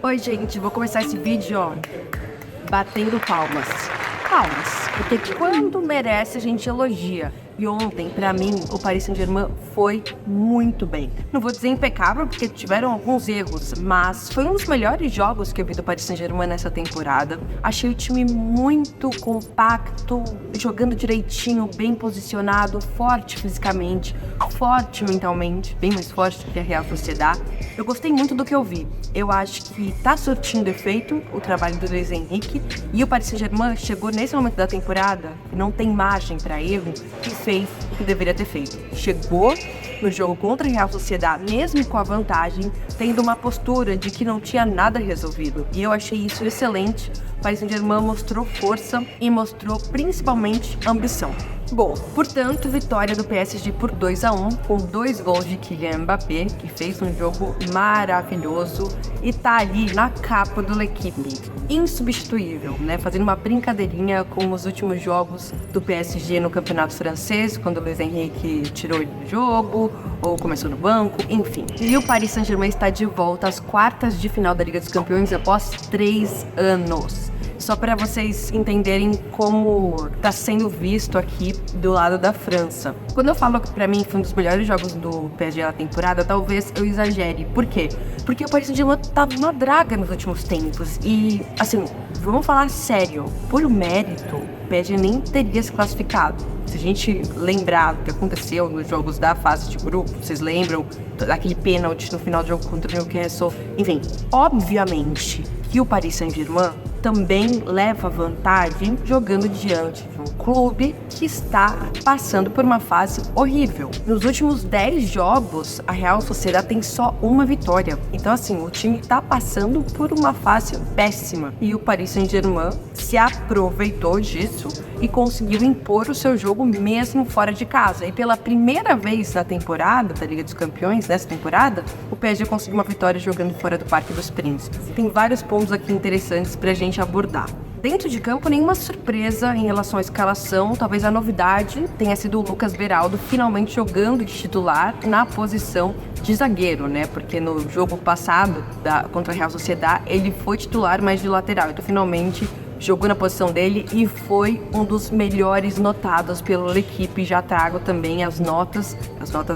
Oi, gente, vou começar esse vídeo, batendo palmas. Palmas, porque quando merece a gente elogia. E ontem, pra mim, o Paris Saint-Germain foi muito bem. Não vou dizer impecável, porque tiveram alguns erros, mas foi um dos melhores jogos que eu vi do Paris Saint-Germain nessa temporada. Achei o time muito compacto, jogando direitinho, bem posicionado, forte fisicamente, forte mentalmente, bem mais forte do que a Real Sociedad. Eu gostei muito do que eu vi. Eu acho que tá surtindo efeito o trabalho do Luis Enrique, e o Paris Saint-Germain chegou nesse momento da temporada, não tem margem para erro, e fez o que deveria ter feito. Chegou no jogo contra a Real Sociedad, mesmo com a vantagem, tendo uma postura de que não tinha nada resolvido. E eu achei isso excelente. O Paris Saint-Germain mostrou força e mostrou principalmente ambição. Bom, portanto, vitória do PSG por 2-1, com 2 gols de Kylian Mbappé, que fez um jogo maravilhoso e tá ali na capa da equipe. Insubstituível, né? Fazendo uma brincadeirinha com os últimos jogos do PSG no campeonato francês, quando o Luis Enrique tirou ele do jogo, ou começou no banco, enfim. E o Paris Saint-Germain está de volta às quartas de final da Liga dos Campeões após 3 anos. Só para vocês entenderem como está sendo visto aqui do lado da França. Quando eu falo que para mim foi um dos melhores jogos do PSG na temporada, talvez eu exagere. Por quê? Porque o Paris Saint-Germain tava uma draga nos últimos tempos. E, assim, vamos falar sério. Por mérito, o PSG nem teria se classificado. Se a gente lembrar do que aconteceu nos jogos da fase de grupo, vocês lembram daquele pênalti no final do jogo contra o Newcastle? Enfim, obviamente que o Paris Saint-Germain também leva vantagem jogando diante de um clube que está passando por uma fase horrível. Nos últimos 10 jogos, a Real Sociedad tem só uma vitória. Então, assim, o time está passando por uma fase péssima. E o Paris Saint-Germain se aproveitou disso e conseguiu impor o seu jogo mesmo fora de casa. E pela primeira vez na temporada da Liga dos Campeões, nessa temporada, o PSG conseguiu uma vitória jogando fora do Parque dos Príncipes. Tem vários pontos aqui interessantes pra gente abordar. Dentro de campo, nenhuma surpresa em relação à escalação. Talvez a novidade tenha sido o Lucas Beraldo finalmente jogando de titular na posição de zagueiro, né? Porque no jogo passado contra a Real Sociedad, ele foi titular, mas de lateral. Então, finalmente, jogou na posição dele e foi um dos melhores notados pela equipe. Já trago também as notas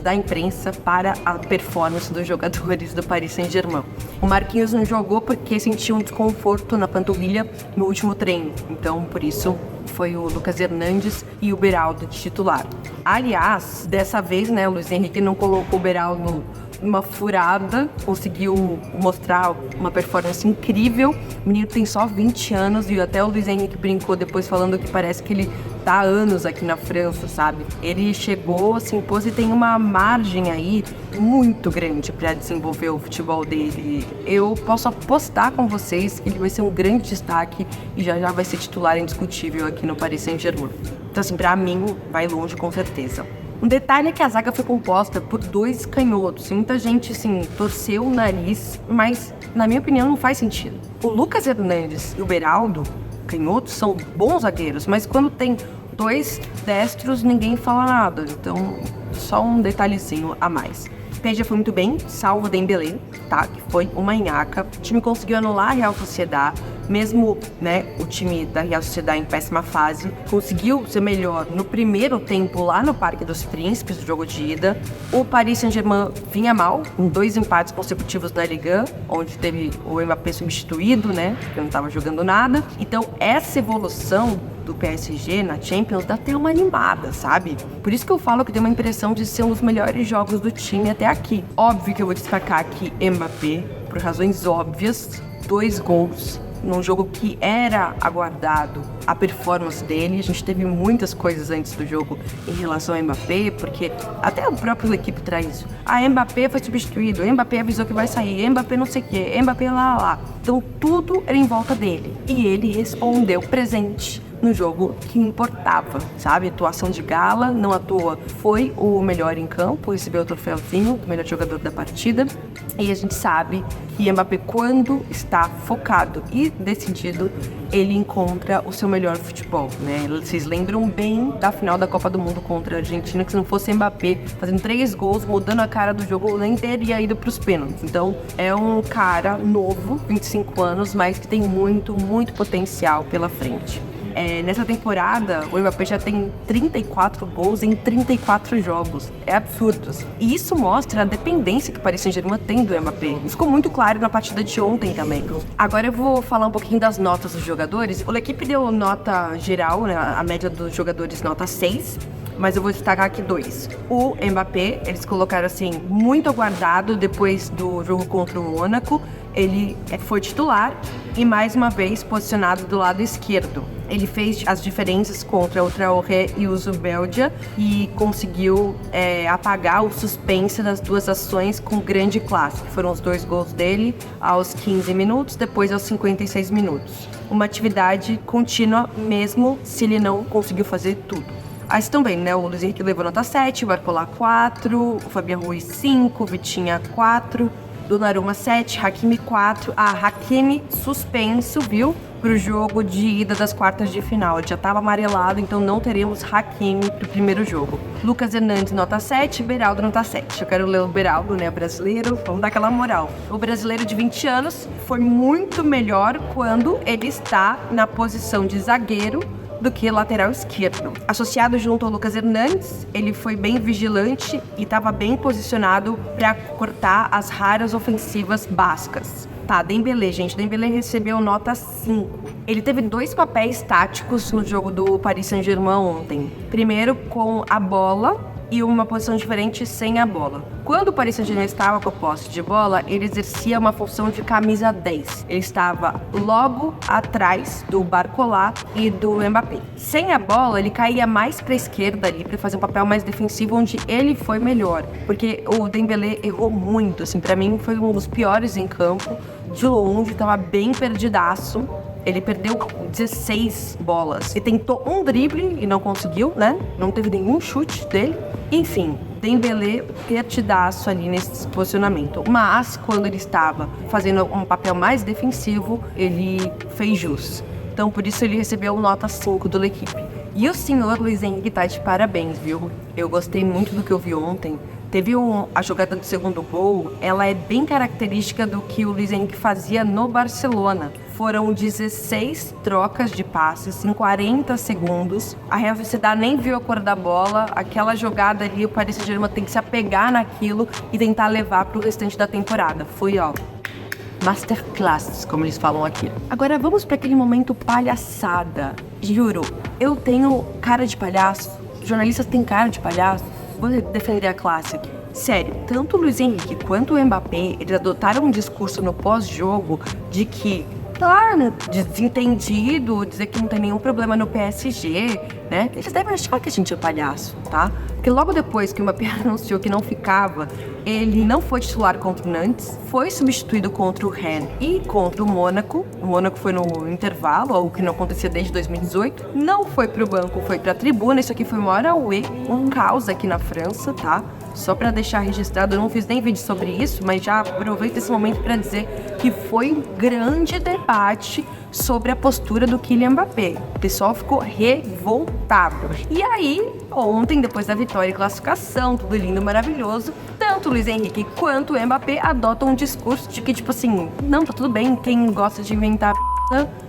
da imprensa para a performance dos jogadores do Paris Saint-Germain. O Marquinhos não jogou porque sentiu um desconforto na panturrilha no último treino, então por isso foi o Lucas Hernandes e o Beraldo de titular. Aliás, dessa vez, né, o Luis Enrique não colocou o Beraldo numa furada, conseguiu mostrar uma performance incrível. O menino tem só 20 anos e até o Luis Henrique brincou depois falando que parece que ele tá há anos aqui na França, sabe? Ele chegou, se impôs e tem uma margem aí muito grande para desenvolver o futebol dele. Eu posso apostar com vocês que ele vai ser um grande destaque e já vai ser titular indiscutível aqui no Paris Saint-Germain. Então, assim, pra mim, vai longe com certeza. Um detalhe é que a zaga foi composta por 2 canhotos. Muita gente, assim, torceu o nariz, mas, na minha opinião, não faz sentido. O Lucas Hernandes e o Beraldo, canhotos, são bons zagueiros, mas quando tem 2 destros, ninguém fala nada. Então, só um detalhezinho a mais. O PSG foi muito bem, salvo o Dembélé, tá? Que foi uma nhaca. O time conseguiu anular a Real Sociedad, mesmo, né, o time da Real Sociedad em péssima fase. Conseguiu ser melhor no primeiro tempo lá no Parque dos Príncipes, do jogo de ida. O Paris Saint-Germain vinha mal, com 2 empates consecutivos na Liga, onde teve o Mbappé substituído, né, porque não estava jogando nada. Então, essa evolução do PSG na Champions dá até uma animada, sabe? Por isso que eu falo que tem uma impressão de ser um dos melhores jogos do time até aqui. Óbvio que eu vou destacar aqui Mbappé, por razões óbvias, 2 gols num jogo que era aguardado a performance dele. A gente teve muitas coisas antes do jogo em relação ao Mbappé, porque até o próprio equipe traz isso. Mbappé foi substituído, Mbappé avisou que vai sair, Mbappé não sei o que, Mbappé lá. Então tudo era em volta dele. E ele respondeu presente. no jogo que importava, sabe? Atuação de gala, não à toa, foi o melhor em campo, recebeu o troféuzinho do melhor jogador da partida. E a gente sabe que Mbappé, quando está focado e decidido, ele encontra o seu melhor futebol, né? Vocês lembram bem da final da Copa do Mundo contra a Argentina, que se não fosse Mbappé fazendo 3 gols, mudando a cara do jogo, nem teria ido para os pênaltis. Então, é um cara novo, 25 anos, mas que tem muito, muito potencial pela frente. Nessa temporada, o Mbappé já tem 34 gols em 34 jogos. É absurdo. E isso mostra a dependência que o Paris Saint-Germain tem do Mbappé. Isso ficou muito claro na partida de ontem também. Agora eu vou falar um pouquinho das notas dos jogadores. O L'Équipe deu nota geral, né, a média dos jogadores nota 6. Mas eu vou destacar aqui 2. O Mbappé, eles colocaram assim, muito aguardado depois do jogo contra o Mônaco. Ele foi titular e mais uma vez posicionado do lado esquerdo. Ele fez as diferenças contra o Traoré e o Zubeldia e conseguiu apagar o suspense das duas ações com grande classe. Foram os 2 gols dele aos 15 minutos, depois aos 56 minutos. Uma atividade contínua mesmo se ele não conseguiu fazer tudo. Aí estão bem, né? O Luiz Henrique levou nota 7, o Barcola 4, o Fabian Ruiz 5, o Vitinha 4, Donnarumma 7, Hakimi 4. Hakimi suspenso, viu? Pro jogo de ida das quartas de final. Ele já estava amarelado, então não teremos Hakimi pro primeiro jogo. Lucas Hernandes, nota 7, Beraldo, nota 7. Eu quero ler o Beraldo, né? Brasileiro, vamos dar aquela moral. O brasileiro de 20 anos foi muito melhor quando ele está na posição de zagueiro do que lateral esquerdo. Associado junto ao Lucas Hernandes, ele foi bem vigilante e estava bem posicionado para cortar as raras ofensivas bascas. Tá, Dembélé, gente. Dembélé recebeu nota 5. Ele teve 2 papéis táticos no jogo do Paris Saint-Germain ontem. Primeiro com a bola e uma posição diferente sem a bola. Quando o Paris Saint-Germain estava com a posse de bola, ele exercia uma função de camisa 10. Ele estava logo atrás do Barcola e do Mbappé. Sem a bola, ele caía mais para a esquerda ali para fazer um papel mais defensivo, onde ele foi melhor. Porque o Dembélé errou muito, assim, para mim foi um dos piores em campo. De longe, estava bem perdidaço. Ele perdeu 16 bolas. Ele tentou um drible e não conseguiu, né? Não teve nenhum chute dele. Enfim, Dembélé perdidaço ali nesse posicionamento. Mas, quando ele estava fazendo um papel mais defensivo, ele fez jus. Então, por isso ele recebeu nota 5 do L'Équipe. E o senhor Luiz Henrique tá de parabéns, viu? Eu gostei muito do que eu vi ontem. Teve a jogada do segundo gol, ela é bem característica do que o Luiz Henrique fazia no Barcelona. Foram 16 trocas de passes em 40 segundos. A Real Sociedad nem viu a cor da bola. Aquela jogada ali, o Paris Saint-Germain tem que se apegar naquilo e tentar levar para o restante da temporada. Foi, masterclass, como eles falam aqui. Agora vamos para aquele momento palhaçada. Juro, eu tenho cara de palhaço. Jornalistas têm cara de palhaço. Vou defender a classe aqui. Sério, tanto o Luiz Henrique quanto o Mbappé, eles adotaram um discurso no pós-jogo de que, claro, desentendido, dizer que não tem nenhum problema no PSG, né? Eles devem achar que a gente é palhaço, tá? Porque logo depois que o Mbappé anunciou que não ficava, ele não foi titular contra o Nantes, foi substituído contra o Rennes e contra o Mônaco. O Mônaco foi no intervalo, algo que não acontecia desde 2018. Não foi pro banco, foi pra tribuna. Isso aqui foi uma hora um caos aqui na França, tá? Só pra deixar registrado, eu não fiz nem vídeo sobre isso, mas já aproveito esse momento pra dizer que foi um grande debate sobre a postura do Kylian Mbappé. O pessoal ficou revoltado. E aí, ontem, depois da vitória e classificação, tudo lindo, maravilhoso, tanto o Luiz Henrique quanto o Mbappé adotam um discurso de que, tipo assim, não, tá tudo bem, quem gosta de inventar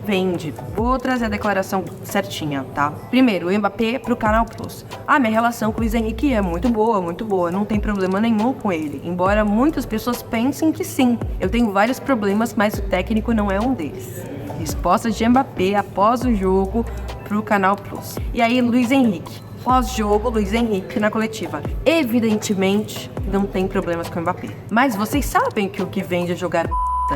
vende. Vou trazer a declaração certinha, tá? Primeiro, o Mbappé pro Canal Plus. Minha relação com o Luiz Henrique é muito boa, não tem problema nenhum com ele. Embora muitas pessoas pensem que sim. Eu tenho vários problemas, mas o técnico não é um deles. Resposta de Mbappé após o jogo pro Canal Plus. E aí, Luiz Henrique. Pós-jogo, Luiz Henrique na coletiva. Evidentemente, não tem problemas com o Mbappé. Mas vocês sabem que o que vende é jogar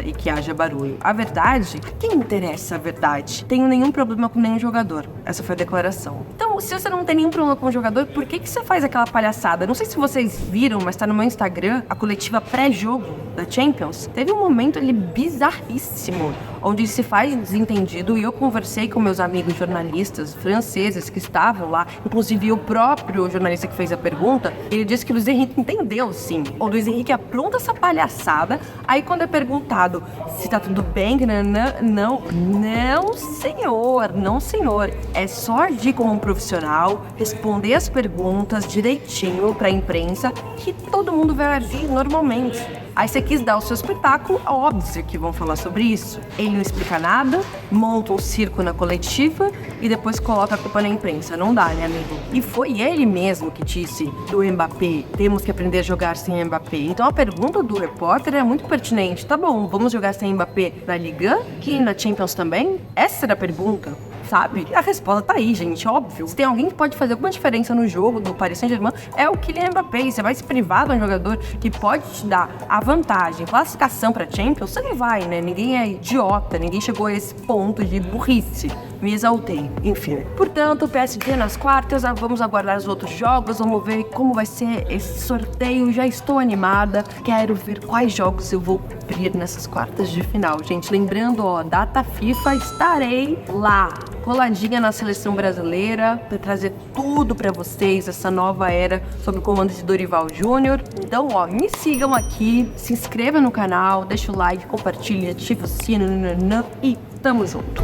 e que haja barulho. A verdade, quem interessa a verdade? Tenho nenhum problema com nenhum jogador. Essa foi a declaração. Então, se você não tem nenhum problema com o jogador, por que você faz aquela palhaçada? Não sei se vocês viram, mas tá no meu Instagram, a coletiva pré-jogo da Champions. Teve um momento ali bizarríssimo, onde se faz desentendido, e eu conversei com meus amigos jornalistas franceses que estavam lá, inclusive o próprio jornalista que fez a pergunta, ele disse que o Luiz Henrique entendeu, sim. O Luiz Henrique apronta essa palhaçada, aí quando é perguntado se tá tudo bem, não, senhor, não, senhor. É só agir como um profissional, responder as perguntas direitinho pra imprensa, que todo mundo vai agir normalmente. Aí você quis dar o seu espetáculo, óbvio que vão falar sobre isso. Ele não explica nada, monta um circo na coletiva e depois coloca a culpa na imprensa. Não dá, né, amigo? E foi ele mesmo que disse do Mbappé, temos que aprender a jogar sem Mbappé. Então a pergunta do repórter é muito pertinente. Tá bom, vamos jogar sem Mbappé na Liga e na Champions também? Essa era a pergunta. Sabe? A resposta tá aí, gente, óbvio. Se tem alguém que pode fazer alguma diferença no jogo do Paris Saint-Germain, é o Kylian Mbappé. Você vai se privar de um jogador que pode te dar a vantagem, classificação pra Champions? Você não vai, né? Ninguém é idiota, ninguém chegou a esse ponto de burrice. Me exaltei, enfim. Portanto, o PSG nas quartas, vamos aguardar os outros jogos, vamos ver como vai ser esse sorteio. Já estou animada, quero ver quais jogos eu vou cobrir nessas quartas de final. Gente, lembrando, data FIFA, estarei lá, coladinha na seleção brasileira, para trazer tudo para vocês, essa nova era sob o comando de Dorival Júnior. Então, me sigam aqui, se inscreva no canal, deixa o like, compartilha, ativa o sino e tamo junto.